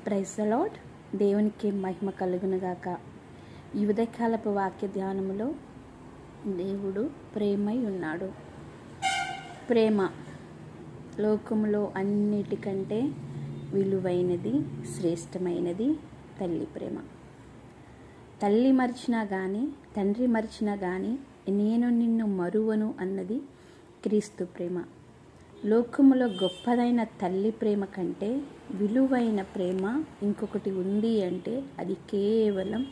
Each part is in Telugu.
Praise the lord. దేవునికి మహిమ కలుగునుగాక. ఈ ఉదయకాలపు వాక్య ధ్యానములో దేవుడు ప్రేమై ఉన్నాడు. ప్రేమ లోకములో అన్నిటికంటే విలువైనది, శ్రేష్టమైనది తల్లి ప్రేమ. తల్లి మరిచినా కానీ, తండ్రి మరిచినా కానీ నేను నిన్ను మరువను అన్నది క్రీస్తు ప్రేమ. లోకములో గొప్పదైన తల్లి ప్రేమ కంటే విలువైన ప్రేమ ఇంకొకటి ఉంది అంటే అది కేవలం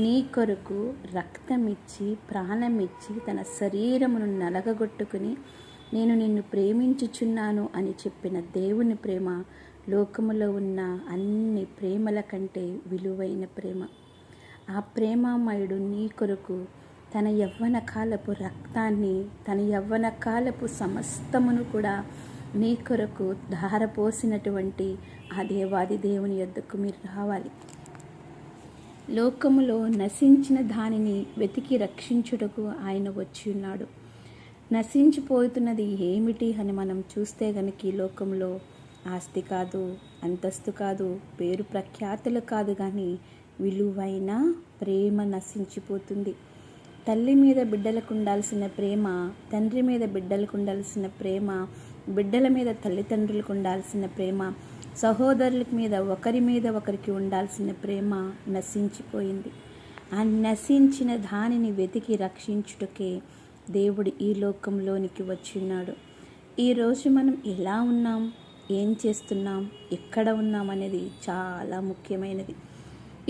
నీ కొరకు రక్తమిచ్చి, ప్రాణమిచ్చి, తన శరీరమును నలగగొట్టుకుని నేను నిన్ను ప్రేమించుచున్నాను అని చెప్పిన దేవుని ప్రేమ లోకములో ఉన్న అన్ని ప్రేమల కంటే విలువైన ప్రేమ. ఆ ప్రేమామయుడు నీ కొరకు తన యవ్వన కాలపు రక్తాన్ని, తన యవ్వన కాలపు సమస్తమును కూడా నీ కొరకు ధారపోసినటువంటి ఆ దేవాది దేవుని యొద్దకు మీరు రావాలి. లోకములో నశించిన దానిని వెతికి రక్షించుటకు ఆయన వచ్చి ఉన్నాడు. నశించిపోతున్నది ఏమిటి అని మనం చూస్తే గనుక ఈ లోకంలో ఆస్తి కాదు, అంతస్తు కాదు, పేరు ప్రఖ్యాతులు కాదు, కానీ విలువైన ప్రేమ నశించిపోతుంది. తల్లి మీద బిడ్డలకు ఉండాల్సిన ప్రేమ, తండ్రి మీద బిడ్డలకు ఉండాల్సిన ప్రేమ, బిడ్డల మీద తల్లిదండ్రులకు ఉండాల్సిన ప్రేమ, సహోదరుల మీద ఒకరి మీద ఒకరికి ఉండాల్సిన ప్రేమ నశించిపోయింది. ఆ నశించిన దానిని వెతికి రక్షించుటకే దేవుడు ఈ లోకంలోనికి వచ్చిన్నాడు. ఈరోజు మనం ఎలా ఉన్నాం, ఏం చేస్తున్నాం, ఎక్కడ ఉన్నాం అనేది చాలా ముఖ్యమైనది.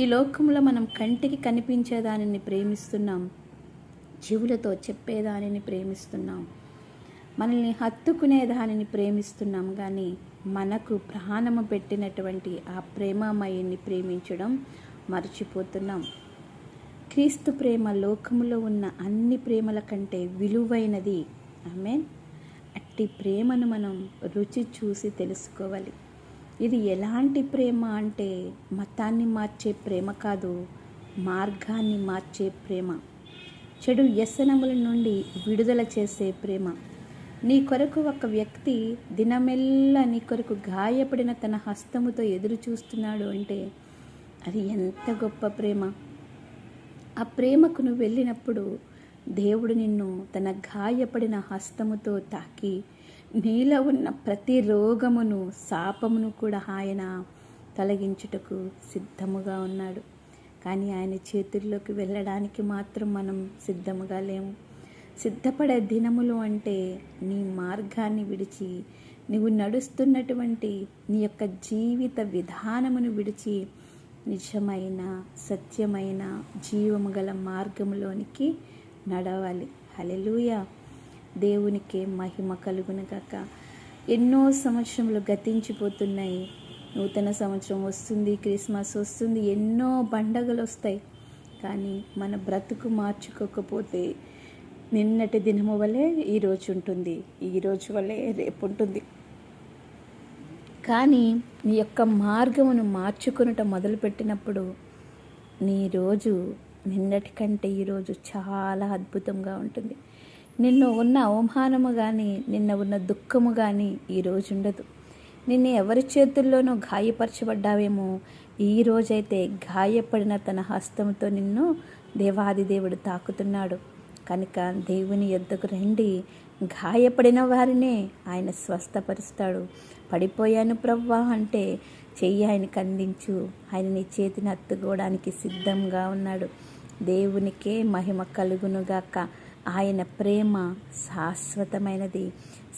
ఈ లోకంలో మనం కంటికి కనిపించే దానిని ప్రేమిస్తున్నాం, చెవులతో చెప్పేదానిని ప్రేమిస్తున్నాం, మనల్ని హత్తుకునే దానిని ప్రేమిస్తున్నాం, కానీ మనకు ప్రాణము పెట్టినటువంటి ఆ ప్రేమమయుని ప్రేమించడం మర్చిపోతున్నాం. క్రీస్తు ప్రేమ లోకములో ఉన్న అన్ని ప్రేమల కంటే విలువైనది. ఆమేన్. అట్టి ప్రేమను మనం రుచి చూసి తెలుసుకోవాలి. ఇది ఎలాంటి ప్రేమ అంటే మతాన్ని మార్చే ప్రేమ కాదు, మార్గాన్ని మార్చే ప్రేమ. చెడు వ్యసనముల నుండి విడుదల చేసే ప్రేమ. నీ కొరకు ఒక వ్యక్తి దినమెల్లా నీ కొరకు గాయపడిన తన హస్తముతో ఎదురు చూస్తున్నాడు అంటే అది ఎంత గొప్ప ప్రేమ. ఆ ప్రేమకు నువ్వు వెళ్ళినప్పుడు దేవుడు నిన్ను తన గాయపడిన హస్తముతో తాకి నీలో ఉన్న ప్రతి రోగమును, శాపమును కూడా ఆయన తొలగించుటకు సిద్ధముగా ఉన్నాడు. కానీ ఆయన చేతుల్లోకి వెళ్ళడానికి మాత్రం మనం సిద్ధముగా లేము. సిద్ధపడే దినములు అంటే నీ మార్గాన్ని విడిచి, నువ్వు నడుస్తున్నటువంటి నీ యొక్క జీవిత విధానమును విడిచి నిజమైన, సత్యమైన, జీవము గల మార్గములోనికి నడవాలి. హల్లెలూయా. దేవునికే మహిమ కలుగునుగాక. ఎన్నో సంవత్సరములు గతించిపోతున్నాయి. నూతన సంవత్సరం వస్తుంది, క్రిస్మస్ వస్తుంది, ఎన్నో పండగలు వస్తాయి. కానీ మన బ్రతుకు మార్చుకోకపోతే నిన్నటి దినము వలె ఈరోజు ఉంటుంది, ఈరోజు వలె రేపు ఉంటుంది. కానీ నీ యొక్క మార్గమును మార్చుకొనుట మొదలుపెట్టినప్పుడు నీ రోజు నిన్నటి కంటే ఈరోజు చాలా అద్భుతంగా ఉంటుంది. నిన్న ఉన్న అవమానము కానీ, నిన్న ఉన్న దుఃఖము కానీ ఈరోజు ఉండదు. నిన్ను ఎవరి చేతుల్లోనూ గాయపరచబడ్డావేమో, ఈరోజైతే గాయపడిన తన హస్తంతో నిన్ను దేవాది దేవుడు తాకుతున్నాడు. కనుక దేవుని యొద్దకు రండి. గాయపడిన వారినే ఆయన స్వస్థపరుస్తాడు. పడిపోయాను ప్రవ్వా అంటే చెయ్యి ఆయనకు అందించు, ఆయన నీ చేతిని హత్తుకోవడానికి సిద్ధంగా ఉన్నాడు. దేవునికే మహిమ కలుగునుగాక. ఆయన ప్రేమ శాశ్వతమైనది.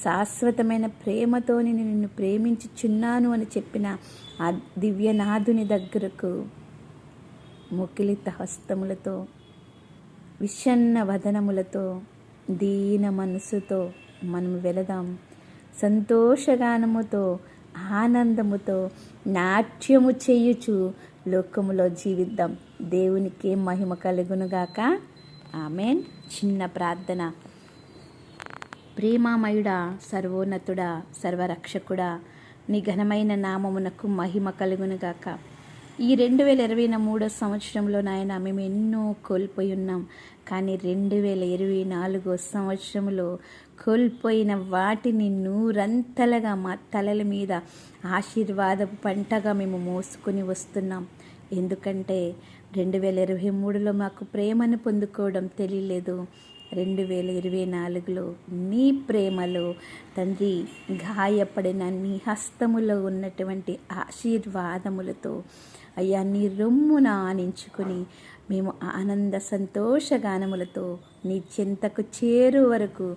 శాశ్వతమైన ప్రేమతో నేను నిన్ను ప్రేమించుచున్నాను అని చెప్పిన ఆ దివ్యనాథుని దగ్గరకు ముకిలిత హస్తములతో, విషన్న వదనములతో, దీన మనసుతో మనం వెళదాం. సంతోషగానముతో, ఆనందముతో, నాట్యము చేయుచు లోకములో జీవిద్దాం. దేవునికే మహిమ కలుగునుగాక. ఆమేన్. చిన్న ప్రార్థన. ప్రేమామయుడా, సర్వోన్నతుడా, సర్వరక్షకుడా, నీ ఘనమైన నామమునకు మహిమ కలుగునుగాక. ఈ 2023 సంవత్సరంలో నాయన మేము ఎన్నో కోల్పోయి ఉన్నాం. కానీ 2024 సంవత్సరంలో కోల్పోయిన వాటిని నూరంతలుగా మా తలల మీద ఆశీర్వాదపు పంటగా మేము మోసుకొని వస్తున్నాం. ఎందుకంటే 2023లో మాకు ప్రేమను పొందుకోవడం తెలియలేదు. 2024లో నీ ప్రేమలో తండ్రి గాయపడిన నీ హస్తములో ఉన్నటువంటి ఆశీర్వాదములతో అయ్యా నీ రొమ్మున ఆనించుకొని మేము ఆనంద సంతోషగానములతో నీ చెంతకు చేరు వరకు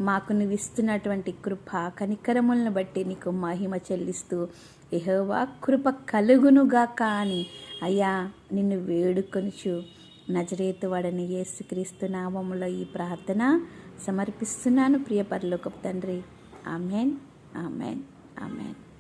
మాకు నువ్వు ఇస్తున్నటువంటి కృప కనికరములను బట్టి నీకు మహిమ చెల్లిస్తూ యెహోవా కృప కలుగునుగాక అని అయ్యా నిన్ను వేడుకొనుచు నజరేతువాడని యేసుక్రీస్తు నామములో ఈ ప్రార్థన సమర్పిస్తున్నాను ప్రియ పరలోకపు తండ్రి. Amen, amen, amen.